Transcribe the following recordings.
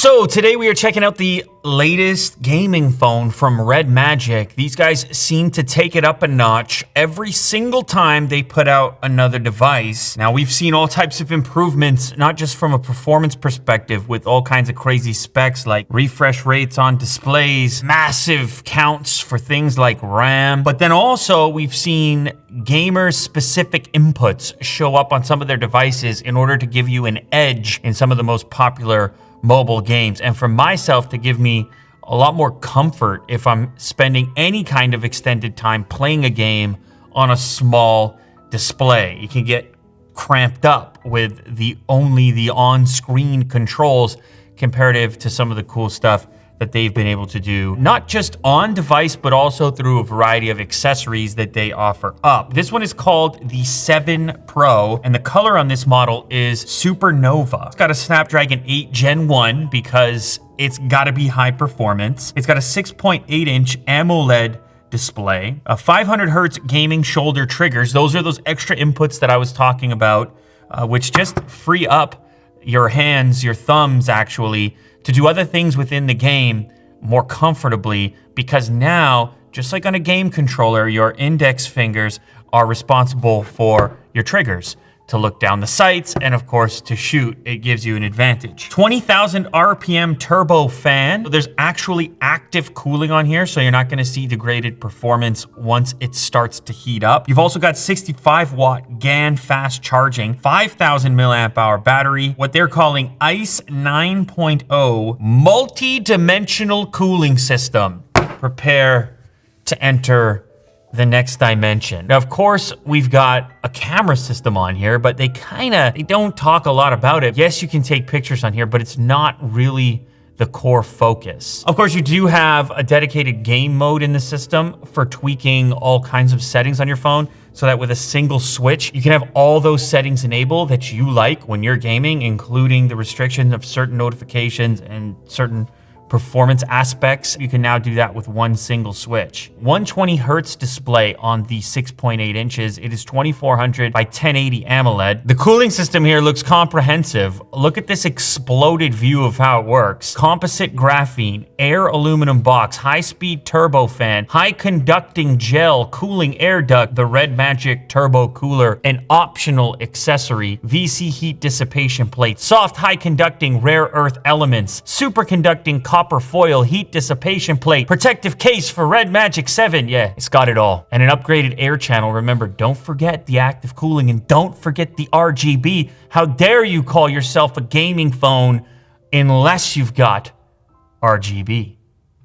So today we are checking out the latest gaming phone from Red Magic. These guys seem to take it up a notch every single time they put out another device. Now we've seen all types of improvements, not just from a performance perspective with all kinds of crazy specs like refresh rates on displays, massive counts for things like RAM, but then also we've seen gamer-specific inputs show up on some of their devices in order to give you an edge in some of the most popular mobile games, and for myself to give me a lot more comfort if I'm spending any kind of extended time playing a game on a small display. You can get cramped up with the on-screen controls comparative to some of the cool stuff that they've been able to do, not just on device, but also through a variety of accessories that they offer up. This one is called the 7 Pro, and the color on this model is Supernova. It's got a Snapdragon 8 Gen 1 because it's gotta be high performance. It's got a 6.8-inch AMOLED display, a 500 hertz gaming shoulder triggers. Those are those extra inputs that I was talking about, which just free up your hands, your thumbs actually, to do other things within the game more comfortably, because now, just like on a game controller, your index fingers are responsible for your triggers to look down the sights and of course to shoot. It gives you an advantage. 20,000 RPM turbo fan. There's actually active cooling on here, so you're not gonna see degraded performance once it starts to heat up. You've also got 65 watt GAN fast charging, 5,000 milliamp hour battery, what they're calling ICE 9.0 multi-dimensional cooling system. Prepare to enter the next dimension. Now, of course, we've got a camera system on here, but they don't talk a lot about it. Yes, you can take pictures on here, but it's not really the core focus. Of course, you do have a dedicated game mode in the system for tweaking all kinds of settings on your phone, so that with a single switch, you can have all those settings enabled that you like when you're gaming, including the restriction of certain notifications and certain performance aspects. You can now do that with one single switch. 120 hertz display on the 6.8 inches. It is 2400 by 1080 AMOLED. The cooling system here looks comprehensive. Look at this exploded view of how it works. Composite graphene, air aluminum box, high-speed turbo fan, high conducting gel cooling air duct, the Red Magic turbo cooler, an optional accessory, VC heat dissipation plate, soft high conducting rare earth elements, superconducting copper foil heat dissipation plate, protective case for Red Magic 7. Yeah, it's got it all. And an upgraded air channel. Remember, don't forget the active cooling and don't forget the RGB. How dare you call yourself a gaming phone unless you've got RGB.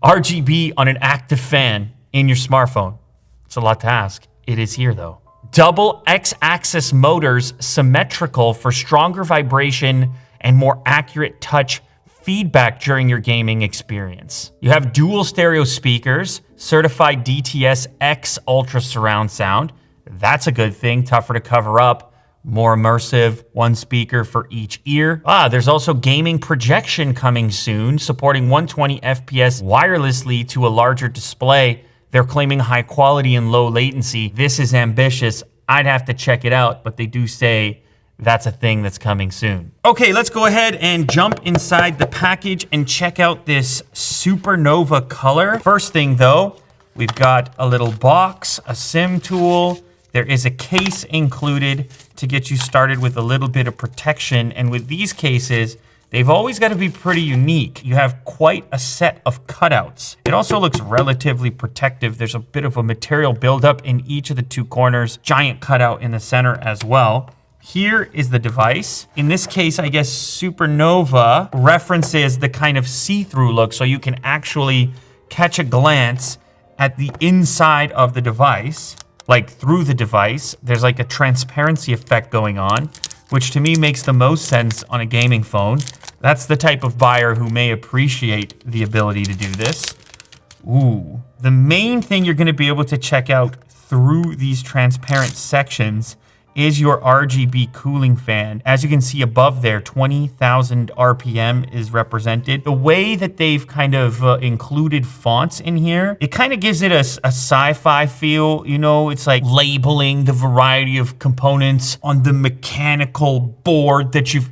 RGB on an active fan in your smartphone. It's a lot to ask. It is here though. Double X-axis motors, symmetrical for stronger vibration and more accurate touch feedback during your gaming experience. You have dual stereo speakers, certified DTS X Ultra surround sound. That's a good thing, tougher to cover up, more immersive, one speaker for each ear. There's also gaming projection coming soon, supporting 120 FPS wirelessly to a larger display. They're claiming high quality and low latency. This is ambitious. I'd have to check it out, but they do say that's a thing that's coming soon. Okay, let's go ahead and jump inside the package and check out this Supernova color. First thing though, we've got a little box, a SIM tool. There is a case included to get you started with a little bit of protection. And with these cases, they've always got to be pretty unique. You have quite a set of cutouts. It also looks relatively protective. There's a bit of a material buildup in each of the two corners, giant cutout in the center as well. Here is the device. In this case, I guess Supernova references the kind of see-through look, so you can actually catch a glance at the inside of the device, like through the device. There's like a transparency effect going on, which to me makes the most sense on a gaming phone. That's the type of buyer who may appreciate the ability to do this. Ooh. The main thing you're gonna be able to check out through these transparent sections is your RGB cooling fan. As you can see above there, 20,000 RPM is represented. The way that they've kind of included fonts in here, it kind of gives it a sci-fi feel. You know, it's like labeling the variety of components on the mechanical board that you've,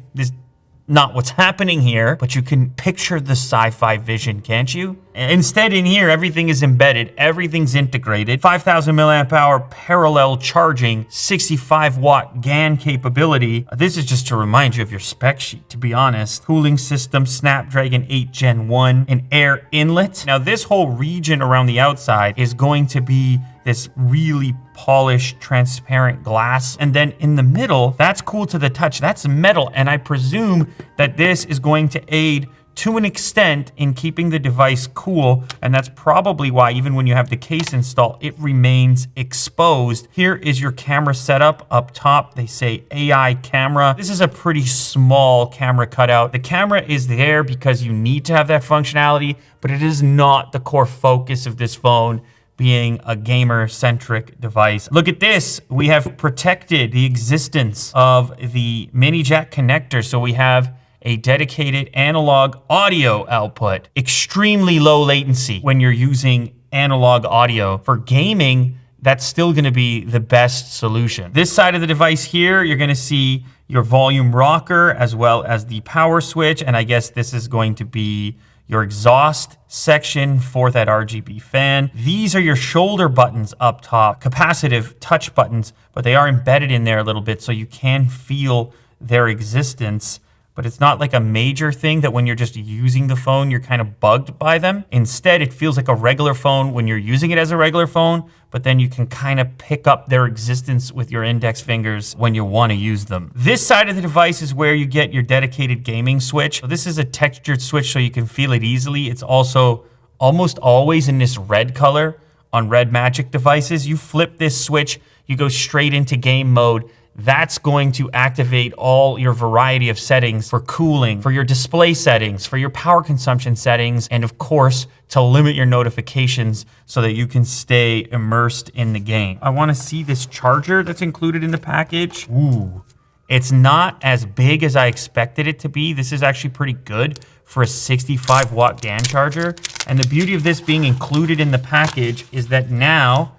not what's happening here, but you can picture the sci-fi vision, can't you? Instead, in here, everything is embedded, everything's integrated, 5,000 milliamp hour parallel charging, 65 watt GaN capability. This is just to remind you of your spec sheet, to be honest. Cooling system, Snapdragon 8 Gen 1, an air inlet. Now, this whole region around the outside is going to be this really polished, transparent glass. And then in the middle, that's cool to the touch. That's metal. And I presume that this is going to aid to an extent in keeping the device cool. And that's probably why even when you have the case installed, it remains exposed. Here is your camera setup up top. They say AI camera. This is a pretty small camera cutout. The camera is there because you need to have that functionality, but it is not the core focus of this phone, being a gamer-centric device. Look at this. We have protected the existence of the mini jack connector. So we have a dedicated analog audio output. Extremely low latency when you're using analog audio. For gaming, that's still gonna be the best solution. This side of the device here, you're gonna see your volume rocker as well as the power switch. And I guess this is going to be your exhaust section for that RGB fan. These are your shoulder buttons up top, capacitive touch buttons, but they are embedded in there a little bit so you can feel their existence. But it's not like a major thing that when you're just using the phone, you're kind of bugged by them. Instead, it feels like a regular phone when you're using it as a regular phone, but then you can kind of pick up their existence with your index fingers when you want to use them. This side of the device is where you get your dedicated gaming switch. So this is a textured switch so you can feel it easily. It's also almost always in this red color on Red Magic devices. You flip this switch, you go straight into game mode. That's going to activate all your variety of settings for cooling, for your display settings, for your power consumption settings, and of course, to limit your notifications so that you can stay immersed in the game. I want to see this charger that's included in the package. Ooh, it's not as big as I expected it to be. This is actually pretty good for a 65 watt GaN charger. And the beauty of this being included in the package is that now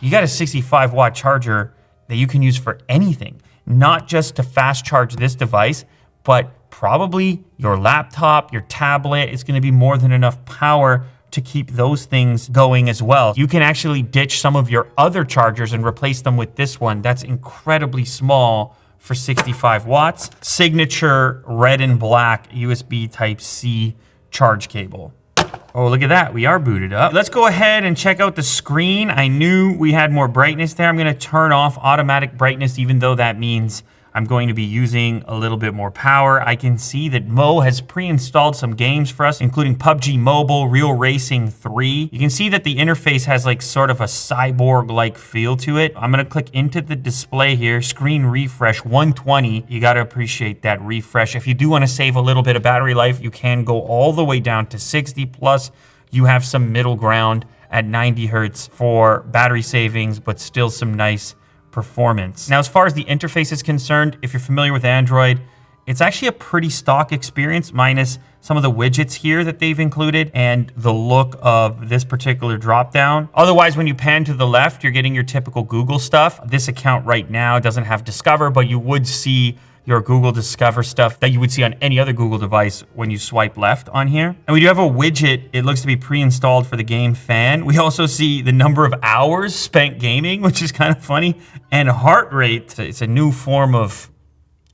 you got a 65 watt charger that you can use for anything, not just to fast charge this device, but probably your laptop, your tablet. It's gonna be more than enough power to keep those things going as well. You can actually ditch some of your other chargers and replace them with this one. That's incredibly small for 65 watts. Signature red and black USB Type-C charge cable. Oh, look at that. We are booted up. Let's go ahead and check out the screen. I knew we had more brightness there. I'm going to turn off automatic brightness, even though that means I'm going to be using a little bit more power. I can see that Mo has pre-installed some games for us, including PUBG Mobile, Real Racing 3. You can see that the interface has like sort of a cyborg-like feel to it. I'm gonna click into the display here, screen refresh 120. You gotta appreciate that refresh. If you do wanna save a little bit of battery life, you can go all the way down to 60 plus. You have some middle ground at 90 hertz for battery savings, but still some nice performance. Now, as far as the interface is concerned, if you're familiar with Android, it's actually a pretty stock experience minus some of the widgets here that they've included and the look of this particular dropdown. Otherwise, when you pan to the left, you're getting your typical Google stuff. This account right now doesn't have Discover, but you would see your Google Discover stuff that you would see on any other Google device when you swipe left on here. And we do have a widget. It looks to be pre-installed for the game fan. We also see the number of hours spent gaming, which is kind of funny, and heart rate. It's a new form of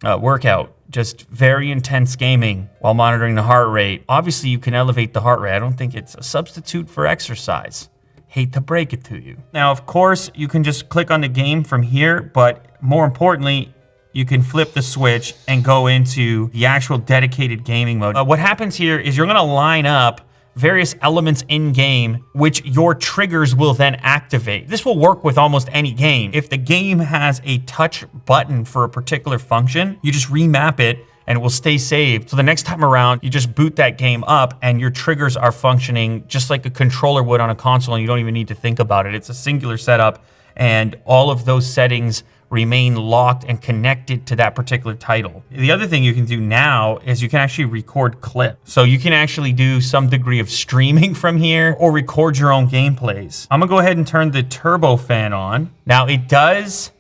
workout, just very intense gaming while monitoring the heart rate. Obviously, you can elevate the heart rate. I don't think it's a substitute for exercise. Hate to break it to you. Now, of course, you can just click on the game from here, but more importantly, you can flip the switch and go into the actual dedicated gaming mode. What happens here is you're gonna line up various elements in game, which your triggers will then activate. This will work with almost any game. If the game has a touch button for a particular function, you just remap it and it will stay saved. So the next time around, you just boot that game up and your triggers are functioning just like a controller would on a console and you don't even need to think about it. It's a singular setup and all of those settings remain locked and connected to that particular title. The other thing you can do now is you can actually record clips. So you can actually do some degree of streaming from here or record your own gameplays. I'm gonna go ahead and turn the turbo fan on. Now it does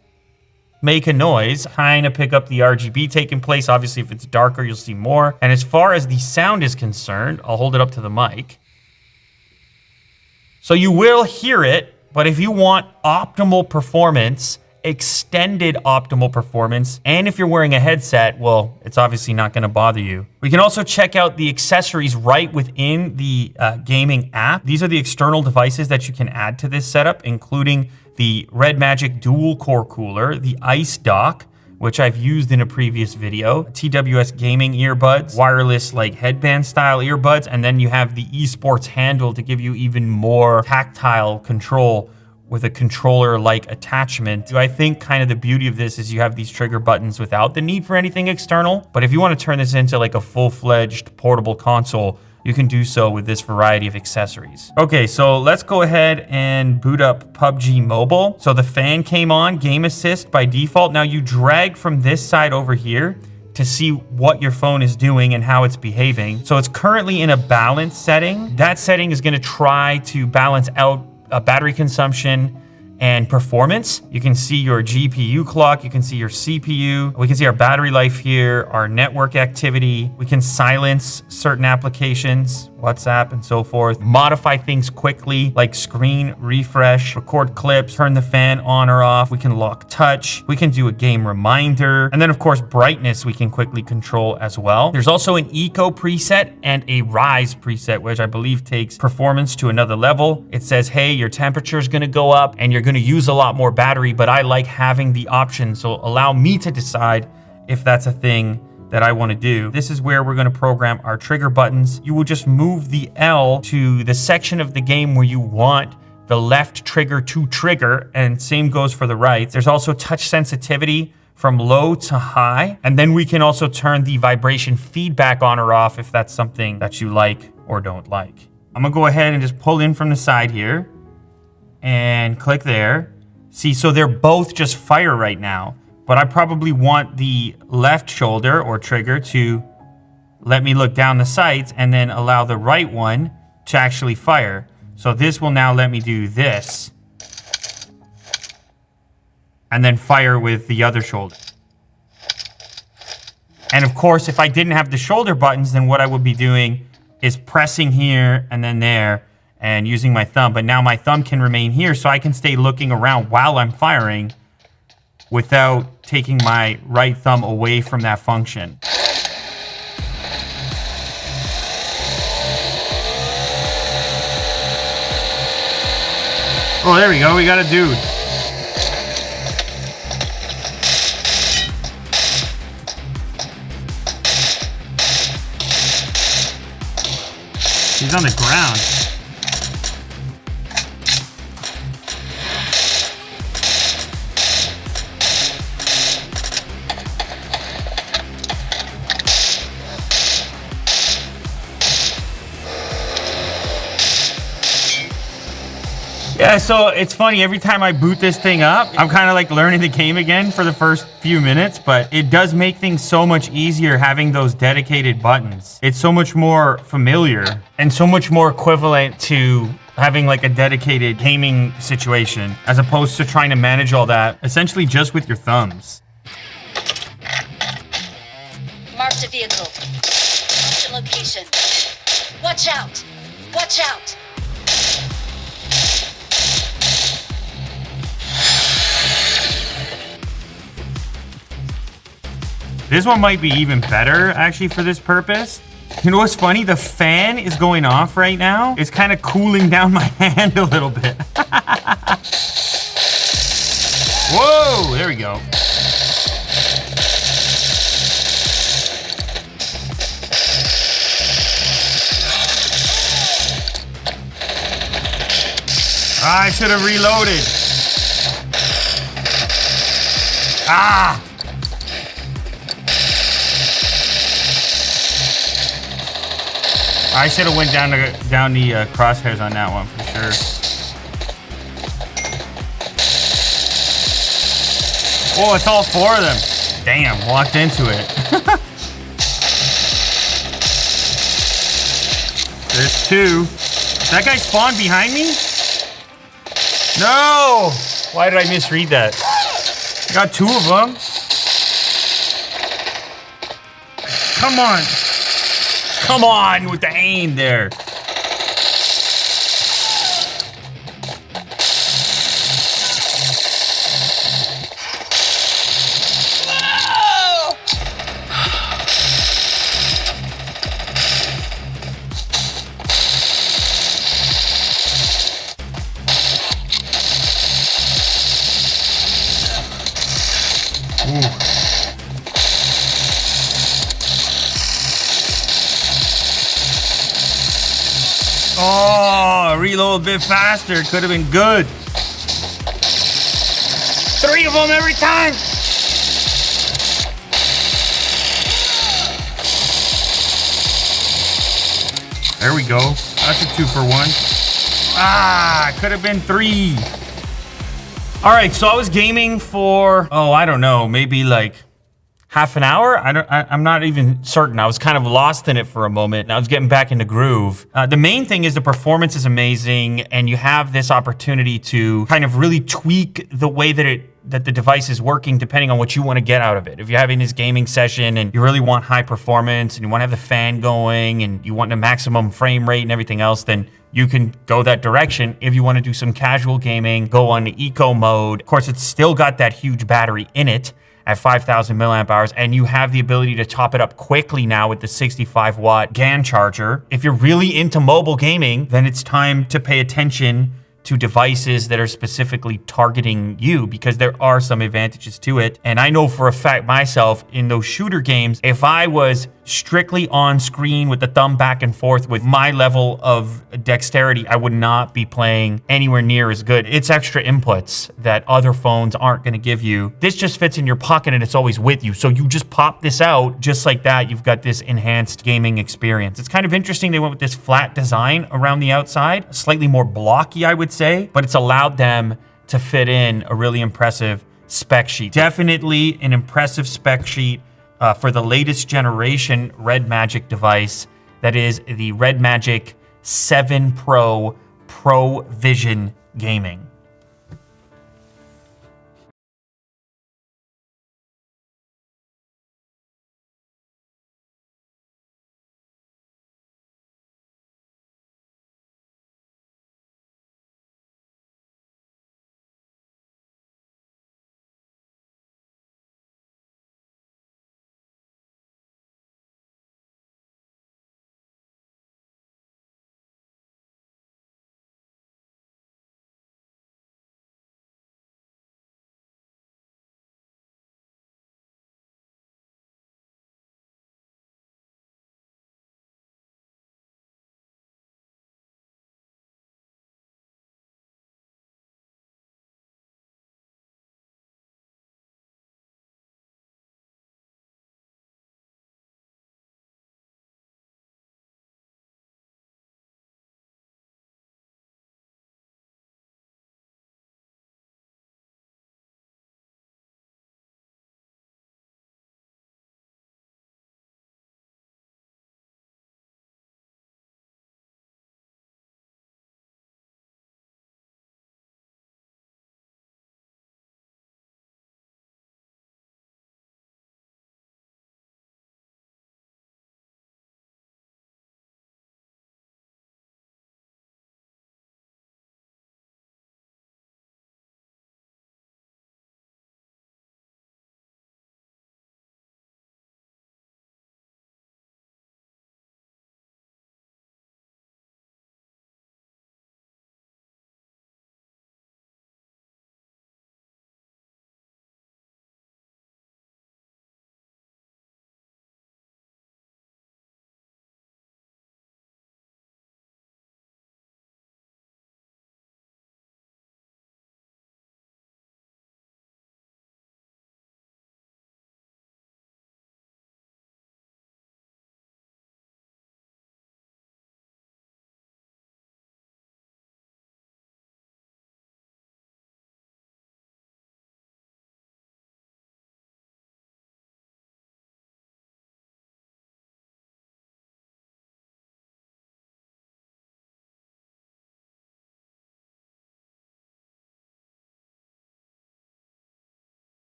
make a noise, kind of pick up the RGB taking place. Obviously, if it's darker, you'll see more. And as far as the sound is concerned, I'll hold it up to the mic. So you will hear it, but if you want optimal performance, extended optimal performance, and if you're wearing a headset, well, it's obviously not going to bother you. We can also check out the accessories right within the gaming app. These are the external devices that you can add to this setup, including the Red Magic dual core cooler, the ice dock, which I've used in a previous video, TWS gaming earbuds, wireless like headband style earbuds, and then you have the esports handle to give you even more tactile control with a controller-like attachment. I think kind of the beauty of this is you have these trigger buttons without the need for anything external, but if you want to turn this into like a full-fledged portable console, you can do so with this variety of accessories. Okay, so let's go ahead and boot up PUBG Mobile. So the fan came on, game assist by default. Now you drag from this side over here to see what your phone is doing and how it's behaving. So it's currently in a balance setting. That setting is gonna try to balance out battery consumption and performance. You can see your GPU clock, you can see your CPU, we can see our battery life here, our network activity, we can silence certain applications, WhatsApp and so forth, modify things quickly like screen refresh, record clips, turn the fan on or off, we can lock touch, we can do a game reminder, and then of course brightness we can quickly control as well. There's also an eco preset and a rise preset, which I believe takes performance to another level. It says, hey, your temperature is gonna go up and you're gonna use a lot more battery, but I like having the option, so allow me to decide if that's a thing that I want to do. This is where we're going to program our trigger buttons. You will just move the L to the section of the game where you want the left trigger to trigger, and same goes for the right. There's also touch sensitivity from low to high, and then we can also turn the vibration feedback on or off if that's something that you like or don't like. I'm gonna go ahead and just pull in from the side here and click there. See, so they're both just fire right now, but I probably want the left shoulder or trigger to let me look down the sights and then allow the right one to actually fire. So this will now let me do this and then fire with the other shoulder. And of course, if I didn't have the shoulder buttons, then what I would be doing is pressing here and then there and using my thumb. But now my thumb can remain here so I can stay looking around while I'm firing without taking my right thumb away from that function. Oh, there we go. We got a dude. He's on the ground. Yeah, so it's funny, every time I boot this thing up, I'm kind of like learning the game again for the first few minutes, but it does make things so much easier having those dedicated buttons. It's so much more familiar and so much more equivalent to having like a dedicated gaming situation as opposed to trying to manage all that essentially just with your thumbs. Marked a vehicle. Marked a location. Watch out! Watch out! This one might be even better, actually, for this purpose. You know what's funny? The fan is going off right now. It's kind of cooling down my hand a little bit. Whoa, there we go. I should have reloaded. Ah! I should have went down the crosshairs on that one for sure. Oh, it's all four of them. Damn, walked into it. There's two. That guy spawned behind me? No! Why did I misread that? Got 2 of them. Come on. Come on with the aim there. Oh, reload a bit faster. Could have been good. 3 of them every time. There we go. That's a 2 for 1. Ah, could have been 3. All right, so I was gaming for, I don't know, maybe like half an hour. I'm not even certain. I was kind of lost in it for a moment. I was getting back into groove. The main thing is the performance is amazing, and you have this opportunity to kind of really tweak the way that the device is working depending on what you want to get out of it. If you're having this gaming session and you really want high performance and you want to have the fan going and you want the maximum frame rate and everything else, then you can go that direction. If you want to do some casual gaming, go on the eco mode. Of course, it's still got that huge battery in it at 5,000 milliamp hours, and you have the ability to top it up quickly now with the 65 watt GAN charger. If you're really into mobile gaming, then it's time to pay attention to devices that are specifically targeting you, because there are some advantages to it. And I know for a fact myself, in those shooter games, if I was strictly on screen with the thumb back and forth with my level of dexterity, I would not be playing anywhere near as good. It's extra inputs that other phones aren't going to give you. This just fits in your pocket and it's always with you. So you just pop this out just like that. You've got this enhanced gaming experience. It's kind of interesting they went with this flat design around the outside, slightly more blocky, I would say, but it's allowed them to fit in a really impressive spec sheet. Definitely an impressive spec sheet for the latest generation Red Magic device. That is the Red Magic 7 Pro Pro Vision Gaming.